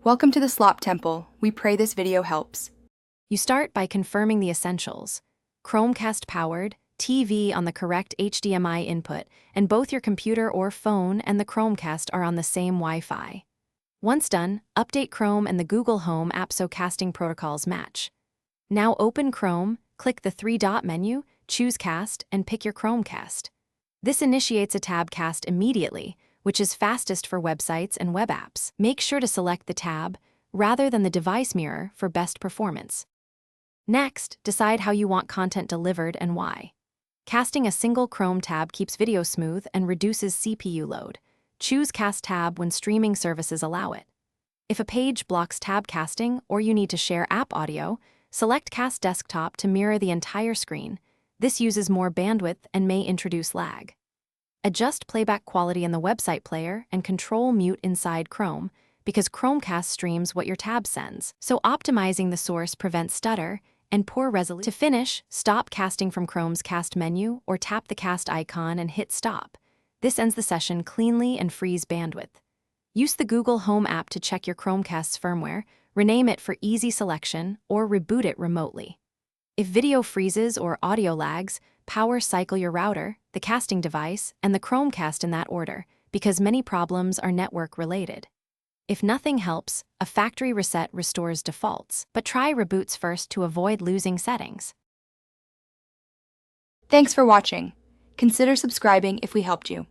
Welcome to the Slop Temple. We pray this video helps. You start by confirming the essentials: Chromecast powered, TV on the correct HDMI input, and both your computer or phone and the Chromecast are on the same Wi-Fi. Once done, update Chrome and the Google Home app so casting protocols match. Now open Chrome, click the three-dot menu, choose Cast, and pick your Chromecast. This initiates a tab cast immediately, which is fastest for websites and web apps. Make sure to select the tab, rather than the device mirror, for best performance. Next, decide how you want content delivered and why. Casting a single Chrome tab keeps video smooth and reduces CPU load. Choose Cast tab when streaming services allow it. If a page blocks tab casting or you need to share app audio, select Cast Desktop to mirror the entire screen. This uses more bandwidth and may introduce lag. Adjust playback quality in the website player and control mute inside Chrome, because Chromecast streams what your tab sends, so optimizing the source prevents stutter and poor resolution. To finish, stop casting from Chrome's Cast menu or tap the Cast icon and hit Stop. This ends the session cleanly and frees bandwidth. Use the Google Home app to check your Chromecast's firmware, rename it for easy selection, or reboot it remotely. If video freezes or audio lags, power cycle your router, the casting device, and the Chromecast in that order, because many problems are network-related. If nothing helps, a factory reset restores defaults, but try reboots first to avoid losing settings. Thanks for watching. Consider subscribing if we helped you.